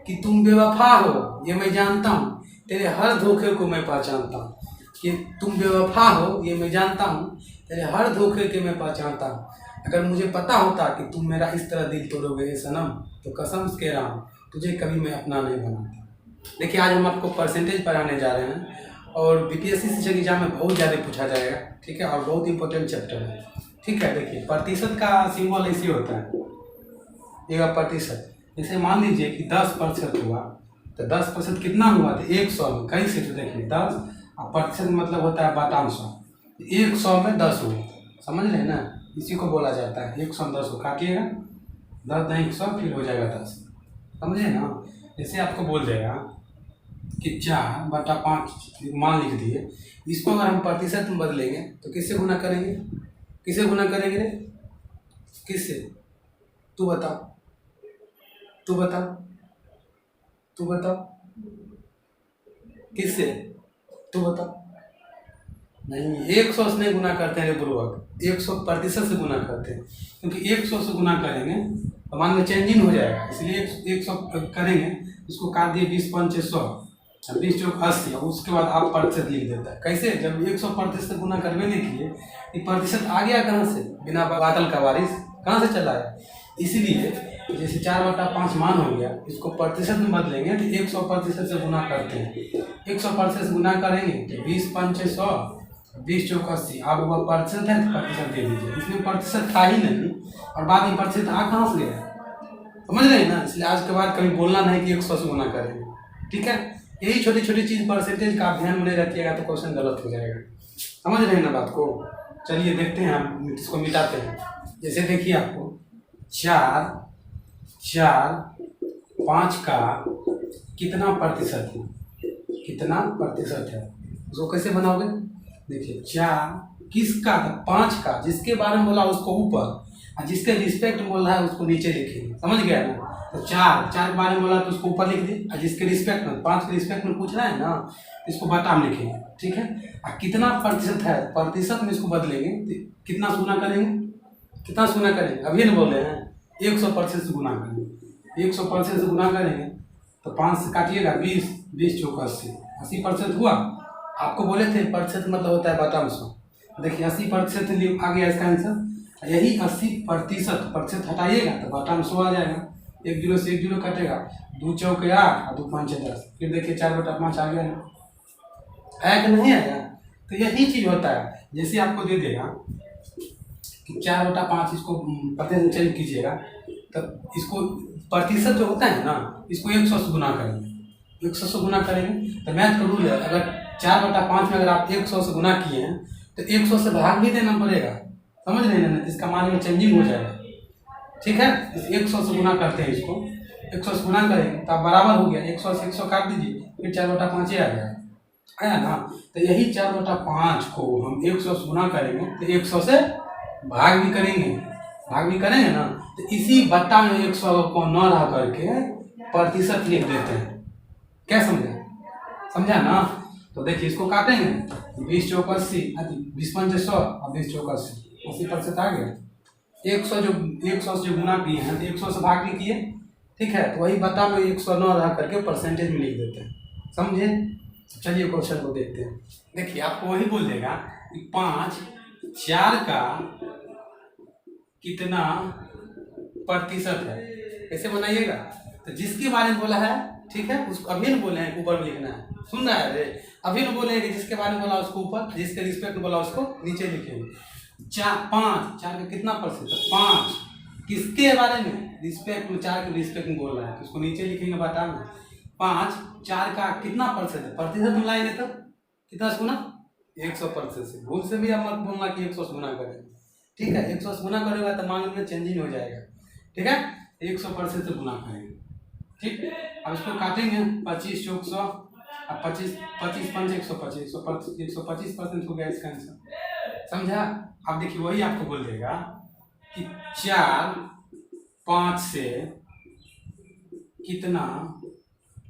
कि तुम बेवफा हो ये मैं जानता हूँ, तेरे हर धोखे को मैं पहचानता हूँ। कि तुम बेवफा हो ये मैं जानता हूँ, तेरे हर धोखे के मैं पहचानता हूँ। अगर मुझे पता होता कि तुम मेरा इस तरह दिल तोड़ोगे सनम, तो कसम से कह रहा हूँ तुझे कभी मैं अपना नहीं बनाता। देखिए, आज हम आपको परसेंटेज पढ़ाने जा रहे हैं और बीपीएससी शिक्षक एग्जाम में बहुत ज़्यादा पूछा जाएगा, ठीक है, और बहुत इंपॉर्टेंट चैप्टर है, ठीक है। देखिए, प्रतिशत का सिंबल ऐसे होता है, ये प्रतिशत। जैसे मान लीजिए कि 10% हुआ, तो 10% कितना हुआ, तो 100 में कहीं से, तो देखिए 10 और प्रतिशत मतलब होता है बटांश। 100 में 10 हुआ, समझ रहे हैं ना, इसी को बोला जाता है 100 में 10 हो। काटिएगा 10 नहीं 100, फिर हो जाएगा 10, समझे ना। जैसे आपको बोल देगा कि 4/5 मान लिख दिए, इसको अगर हम प्रतिशत में बदलेंगे तो किससे गुना करेंगे, किससे गुना करेंगे रे, किससे, तू बता, तू बता, तू बता, किससे, तू बता। नहीं, 100 से नहीं गुना करते हैं पूर्वक, 100% से गुना करते हैं, क्योंकि 100 से गुना करेंगे तो मान लो चेंजिंग हो जाएगा, इसलिए 100 करेंगे, इसको काट दिए 20×5 = 100, 20×4 = 80, और उसके बाद आप प्रतिशत लिख देता है। कैसे, जब 100% से गुना करवे नहीं किए, ये प्रतिशत आ गया कहाँ से, बिना बादल का बारिश कहाँ से चला है। इसीलिए जैसे 4/5 मान हो गया, इसको प्रतिशत में बदलेंगे तो 100% से गुना करते हैं। 100% से गुना करेंगे तो 20×5 = 100, 20×4 = 80। अब वह प्रतिशत है तो प्रतिशत दे दीजिए, इसमें प्रतिशत था ही नहीं, और बाद में प्रतिशत आ कहाँ से गया, समझ रहे हैं ना। इसलिए आज के बाद कभी बोलना नहीं कि 100 से गुना करेंगे, ठीक है। यही छोटी छोटी चीज़ परसेंटेज का ध्यान में नहीं रखिएगा तो क्वेश्चन गलत हो जाएगा, समझ रहे हैं ना बात को। चलिए देखते हैं, हम इसको मिटाते हैं। जैसे देखिए, आपको 4/5 का कितना प्रतिशत है, कितना प्रतिशत है, उसको कैसे बनाओगे। देखिए 4 किसका, 5 का, जिसके बारे में बोला उसको ऊपर, और जिसके रिस्पेक्ट बोल रहा है उसको नीचे लिखिए, समझ गया ना। तो 4 के बारे में बोला तो उसको ऊपर लिख दी, और जिसके रिस्पेक्ट में 5 के रिस्पेक्ट में पूछ रहा है ना, इसको बटा में लिखेंगे, ठीक है। और कितना प्रतिशत है, प्रतिशत में इसको बदलेंगे तो कितना से गुना करेंगे, कितना से गुना करेंगे, अभी ना बोले हैं 100% से गुना करेंगे, 100% से गुना करेंगे तो 5 से काटिएगा 20, 20×4 = 80, 80% हुआ। आपको बोले थे प्रतिशत मतलब होता है बटांश, देखिए 80% आ गया इसका आंसर। यही 80% हटाइएगा तो बटांश आ जाएगा, 1 0 से 1 0 कटेगा, 2 4 8 और 2 5 10, फिर देखिए 4/5 आ गया है कि नहीं आया। तो यही चीज़ होता है, जैसे आपको दे देगा कि 4/5, इसको प्रतिशत चेंज कीजिएगा, तब इसको प्रतिशत जो होता है ना, इसको 100 से गुना करेंगे, 100 से गुना करेंगे तो मैथ का रूल है, अगर 4/5 में अगर आप 100 से गुना किए हैं तो 100 से भाग भी देना पड़ेगा, समझ रहे हैं ना, इसका मान में चेंजिंग हो जाएगा, ठीक है। 100 से गुना करते हैं, इसको 100 से गुना करेंगे तो आप बराबर हो गया, 100 से 100 काट दीजिए, फिर 4/5 आ गया, आया ना। तो यही 4/5 को हम 100 से गुना करेंगे तो 100 से भाग भी करेंगे, भाग भी करेंगे ना, तो इसी बट्टा में 100 को न रह करके प्रतिशत लिख देते हैं। क्या समझा, समझा ना। तो देखिए इसको काटेंगे, 20×4 = 80, 20×5 = 100 और 20×4 = 80, 80% आ गया। 100 से जो गुना किए हैं तो 100 से भाग भी किए, ठीक है, तो वही बता में 100 न रह करके परसेंटेज में लिख देते हैं, समझे। चलिए क्वेश्चन को देखते हैं। देखिए आपको वही बोल देगा कि 4 का कितना प्रतिशत है, कैसे बनाइएगा। तो जिसके बारे में बोला है, ठीक है, उसको अभी न बोले हैं ऊपर में लिखना है, सुन रहा है रे, अभी न बोले हैं कि जिसके बारे में बोला उसको ऊपर, जिसके रिस्पेक्ट बोला उसको नीचे लिखेंगे। 4 का कितना प्रतिशत, 5 किसके बारे में, रिस्पेक्ट में, 4 के रिस्पेक्ट में बोल रहा है तो उसको नीचे लिखेंगे बता में। 4 का कितना प्रतिशत है, प्रतिशत में लाएंगे तो कितना से गुना, 100% से। भूल से भी आप मत बोलना कि 100 से गुना करेंगे, ठीक है, 100 से गुना करेगा तो मान में चेंजिंग हो जाएगा, ठीक है, 100% से गुना करेंगे, ठीक। अब इसको काटेंगे, 25×4 = 100, अब 25×5 = 125, 125% हो गया इसका आंसर, समझा। अब देखिए वही आपको बोल देगा कि 4/5 से कितना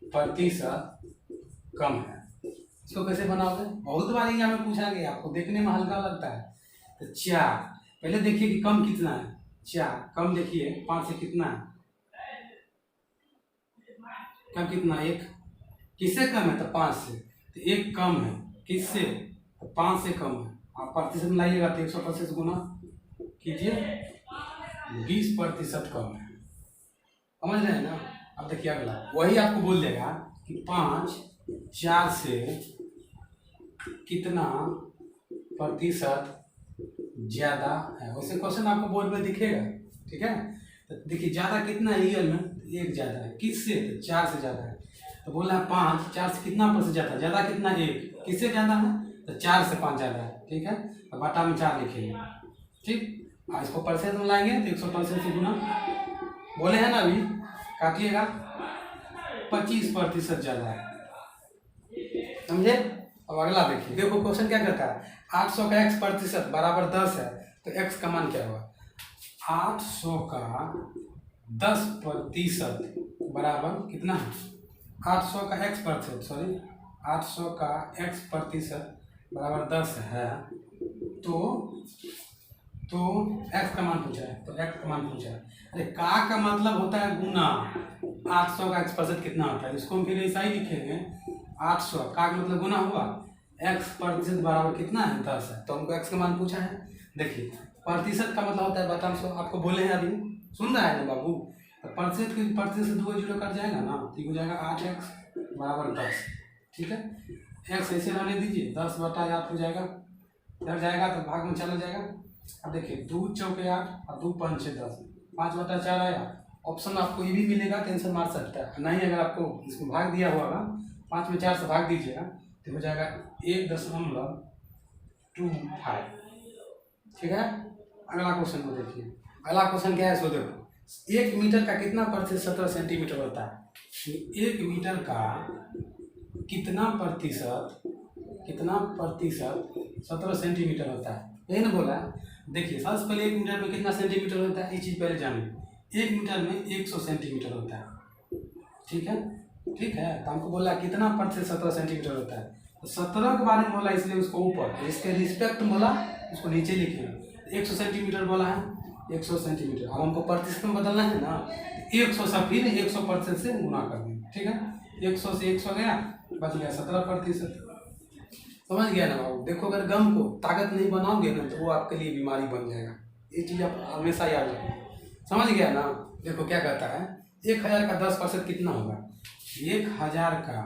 प्रतिशत कम है, इसको कैसे बनाओगे, बहुत बार एग्जाम में पूछा गया, आपको देखने में हल्का लगता है। तो 4 पहले देखिए कि कम कितना है, 4 कम देखिए 5 से कितना है, कम कितना? 1। किससे कम है? तो 5 से। तो 1 कम है किससे? तो 5 से कम है। आप प्रतिशत में लाइएगा तो 100% गुना कीजिए, 20% कम है। समझ रहे हैं ना? अब देखिए अगला, वही आपको बोल देगा कि 5 4 से कितना प्रतिशत ज्यादा है। वैसे क्वेश्चन आपको बोर्ड में दिखेगा, ठीक है। तो देखिए ज्यादा कितना है रियल में? 1 ज्यादा है। किससे? तो 4 से ज्यादा है। तो बोल रहा है 5 4 से कितना % ज्यादा? ज्यादा कितना? 1। किससे ज्यादा है? तो 4 से 5 ज्यादा है, ठीक है। तो बटा में 4 लिखेंगे, ठीक। इसको परसेंट में लाएंगे तो 100% से गुना, बोले हैं ना अभी, काटिएगा, 25% ज्यादा है। समझे? अब अगला देखिए, देखो क्वेश्चन क्या कहता है, 800 का x% बराबर 10 है, तो x का मान क्या हुआ? 800 का 10% बराबर कितना है? 800 का x% सॉरी 800 का x% बराबर 10 है, तो x का मान पूछा है, तो x का मान पूछा है। अरे का मतलब होता है गुना, 800 का x% कितना होता है, इसको हम फिर ऐसा ही लिखेंगे, 800 का मतलब गुना हुआ, x% बराबर कितना है? 10 है, तो हमको x का मान पूछा है। देखिए प्रतिशत का मतलब होता है बता, आपको बोले हैं अभी, सुन रहा है ना बाबू? तो प्रतिशत से 2 जीरो कट जाएगा ना, तो हो जाएगा 8x बराबर 10, ठीक है। x ऐसे रहने दीजिए, 10 बटा 8 हो जाएगा, इधर जाएगा तो भाग में चला जाएगा। अब देखिए 2 चौके 8 और 2 5 6 10, 5 बटा 4 आया। ऑप्शन आपको ये भी मिलेगा, टेंशन मार सकता है नहीं, अगर आपको इसको भाग दिया होगा 5 में 4 से भाग दीजिएगा तो हो जाएगा 1.25, ठीक है। अगला क्वेश्चन को देखिए, अगला क्वेश्चन क्या है सो देखो, 1 मीटर का कितना प्रतिशत 17 सेंटीमीटर होता है? 1 मीटर का कितना प्रतिशत 17 सेंटीमीटर होता है, यही ना बोला है। देखिए सबसे पहले 1 मीटर में कितना सेंटीमीटर होता है, ये चीज़ पहले जानिए। 1 मीटर में 100 सेंटीमीटर होता है, ठीक है, ठीक है। तो हमको बोला कितना प्रतिशत 17 सेंटीमीटर होता है, तो 17 के बारे में बोला इसलिए उसको ऊपर, इसके रिस्पेक्ट बोला उसको नीचे लिखे। 100 सेंटीमीटर बोला है, 100 सेंटीमीटर। अब हमको प्रतिशत में बदलना है ना, 100 से फिर 100% से गुना कर देंगे, ठीक है। 100 से 100 गया, बच गया 17%। समझ गया ना बाबू? देखो अगर गम को ताकत नहीं बनाओगे ना तो वो आपके लिए बीमारी बन जाएगा, ये चीज़ आप हमेशा याद रखो। समझ गया ना? देखो क्या कहता है, 1000 का 10% कितना होगा? 1000 का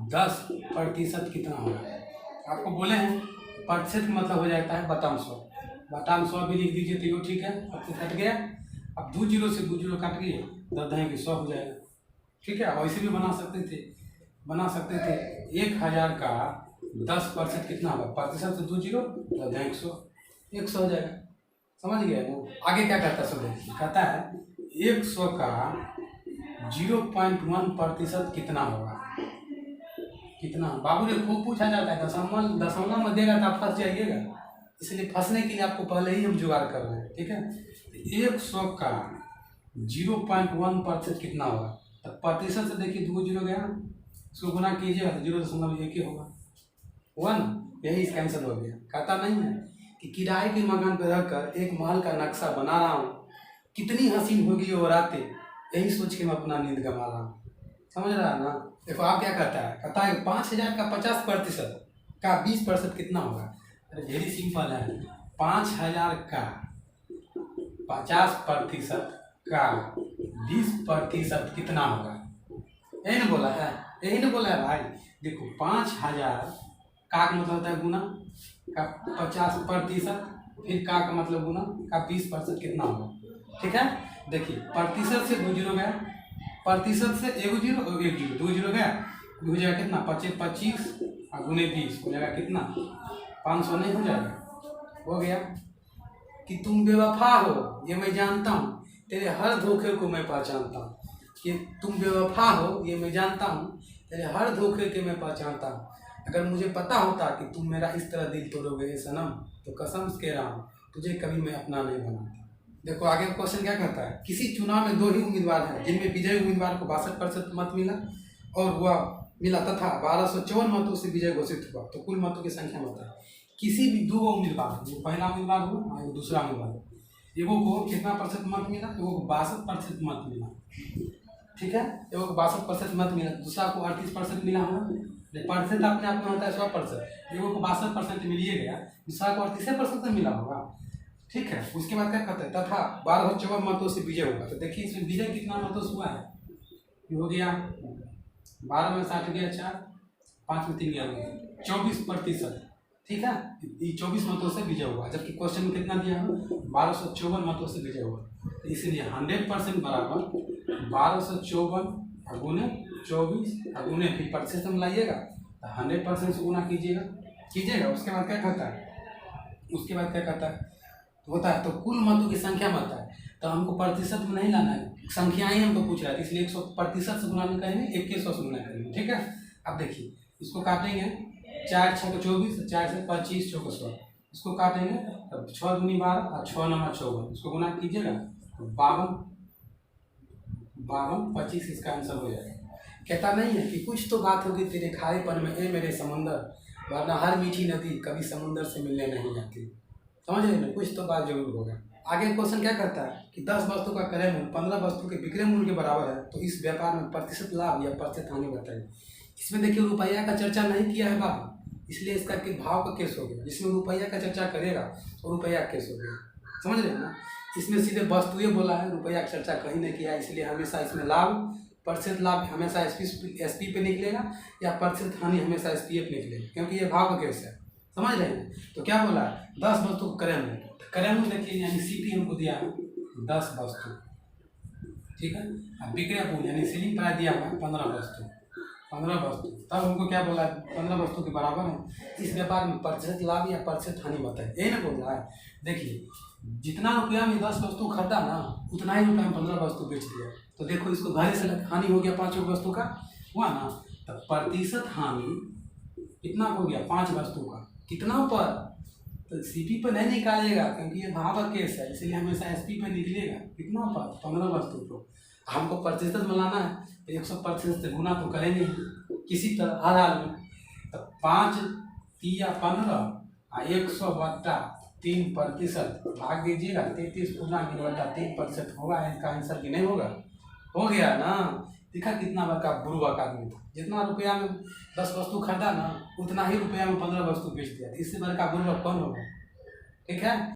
10% कितना होगा? आपको बोले हैं प्रतिशत मतलब हो जाता है बटा 100 भी लिख दीजिए तो ठीक है, प्रतिशत कट गया। अब 2 जीरो से 2 जीरो काट गए, 10 की 100 हो जाएगा, ठीक है। वैसे भी बना सकते थे 1000 का 10% कितना होगा? प्रतिशत से 2 जीरो, 10 100 हो जाएगा। समझ गया ना? आगे क्या कहता है सुनो, कहता है 100 का 0.1% कितना होगा? कितना बाबू ने खूब पूछा जाता है, दशमलव में देगा तो आप फंस जाइएगा, इसलिए फंसने के लिए आपको पहले ही हम जुगाड़ कर रहे हैं, ठीक है। 100 का 0.1% कितना होगा? तो प्रतिशत से देखिए 2 जीरो गया, इसको गुना कीजिएगा तो 0.1 ही हुआ ना, यही इसका आंसर हो गया। कहता नहीं है कि किराए के मकान पर रहकर एक महल का नक्शा बना रहा हूँ, कितनी हसीन होगी वो रातें, यही सोच के मैं अपना नींद गंवा रहा हूँ। समझ रहा है ना? देखो आप क्या कहता है, कहता है 5000 का 50% का 20% कितना होगा? अरे वेरी सिंपल है, 5000 का 50% का 20% कितना होगा? यही ना बोला है, यही ना बोला है भाई। देखो 5000 का मतलब होता है गुना का 50%, फिर का मतलब गुना का 20% कितना होगा, ठीक है। देखिए प्रतिशत से 2 जीरो गया, प्रतिशत से 1 जीरो 1 जीरो 2 जीरो गया, हो जाएगा कितना? 25 और गुने 20 हो जाएगा कितना? 500 नहीं हो जाएगा? हो गया। कि तुम बेवफा हो ये मैं जानता हूँ, तेरे हर धोखे को मैं पहचानता हूँ। कि तुम बेवफा हो ये मैं जानता हूँ, तेरे हर धोखे के मैं पहचानता हूँ। अगर मुझे पता होता कि तुम मेरा इस तरह दिल तोड़ोगे सनम, तो कसम से कह रहा हूँ तुझे कभी मैं अपना नहीं बनाता। देखो आगे क्वेश्चन क्या कहता है, किसी चुनाव में 2 ही उम्मीदवार हैं जिनमें विजयी उम्मीदवार को 62% मत मिला और वह मिला तथा 1254 मतों से विजय घोषित हुआ, तो कुल मतों की संख्या बताएं। किसी भी 2 उम्मीदवार, जो पहला उम्मीदवार हुआ और दूसरा उम्मीदवार, एगो को कितना % मत मिला? एगो को 62% मत मिला, ठीक है, एगो को 62% मत मिला, दूसरा को 38% मिला होगा। परसेंट अपने आप में होता है 100%, एगो को 62% मिलिए गया, दूसरा को 38% मिला होगा। ठीक है, उसके बाद क्या कहते हैं, तथा 1254 मतों से विजय होगा। तो देखिए इसमें विजय कितना मतों से हुआ है, ये हो गया 12 में 60 गया 4, 5 में 3 गया 24%। ठीक है, ये 24 मतों से विजय हुआ, जबकि क्वेश्चन में कितना दिया है 1254 मतों से विजय हुआ। तो इसलिए 100% बराबर 1254 अगुने 24 अगुने फिर प्रतिशत में लाइएगा तो 100% से गुना कीजिएगा। उसके बाद क्या कहता है, उसके बाद क्या कहता है होता है तो कुल मतों की संख्या में आता है। तो हमको प्रतिशत में नहीं लाना है, संख्या ही हमको पूछ रहा है, इसलिए 100% से गुना नहीं करेंगे, 2100 से गुना करेंगे। ठीक है, अब देखिए इसको काटेंगे, 4 6 24, 4 से 25 चौको 100, इसको काटेंगे तब 6 दूनी 12 और 6 9 54, इसको गुना कीजिएगा तो 52 25 इसका आंसर हो जाएगा। कहता नहीं है कि कुछ तो बात होगी तेरे खारेपन में ए मेरे समंदर, वरना हर मीठी नदी कभी समुंदर से मिलने नहीं आती। समझ रहे ना, कुछ तो बात जरूर होगा। आगे क्वेश्चन क्या करता है कि 10 वस्तु का क्रय मूल्य 15 वस्तु के विक्रय मूल्य के बराबर है, तो इस व्यापार में प्रतिशत लाभ या प्रतिशत हानि बताइए। इसमें देखिए रुपया का चर्चा नहीं किया है बाबू, इसलिए इसका भाव का केस हो गया। जिसमें रुपया का चर्चा करेगा तो रुपया केस हो गया, समझ रहे हैं ना। इसमें सीधे वस्तुएं बोला है, रुपया की चर्चा कहीं नहीं किया, इसलिए हमेशा इसमें लाभ प्रतिशत लाभ हमेशा एसपी पे निकलेगा या प्रतिशत हानि हमेशा एसपीएफ निकलेगा, क्योंकि ये भाव का केस है। समझ रहे हैं। तो क्या बोला, 10 वस्तु को क्रय मूल्य, क्रय मूल्य देखिए यानी सीपी हमको दिया है 10 वस्तु, ठीक है। अब विक्रय मूल्य यानी सेलिंग प्राइस दिया हुआ है 15 वस्तु, तब हमको क्या बोला 15 वस्तु के बराबर है। इस व्यापार में प्रतिशत लाभ या प्रतिशत हानि बताए, यही ना बोल रहा है। देखिए जितना रुपया में 10 वस्तु खरीदा ना, उतना ही रुपया में 15 वस्तु बेच दिया। तो देखो इसको घरे से हानि हो गया 5 वस्तु का हुआ ना, तब प्रतिशत हानि कितना हो गया 5 वस्तु का, कितना पर, तो सीपी पर नहीं निकालेगा क्योंकि ये भाव का केस है, इसलिए हमेशा एसपी पे निकलेगा। कितना पर 15 वस्तु को हमको प्रतिशत में लाना है, 100% से गुना तो करेंगे किसी तरह हर हाल में। तो 5 3 15 और 100/3% भाग दीजिएगा, 33 गुना 3% होगा इसका आंसर कि नहीं होगा, हो गया ना। देखा कितना बड़का बुर्बक आदमी था, जितना रुपया में 10 वस्तु खरीदा ना, उतना ही रुपया में 15 वस्तु बेच दिया। इससे बड़का बुर्बक कौन होगा, ठीक है।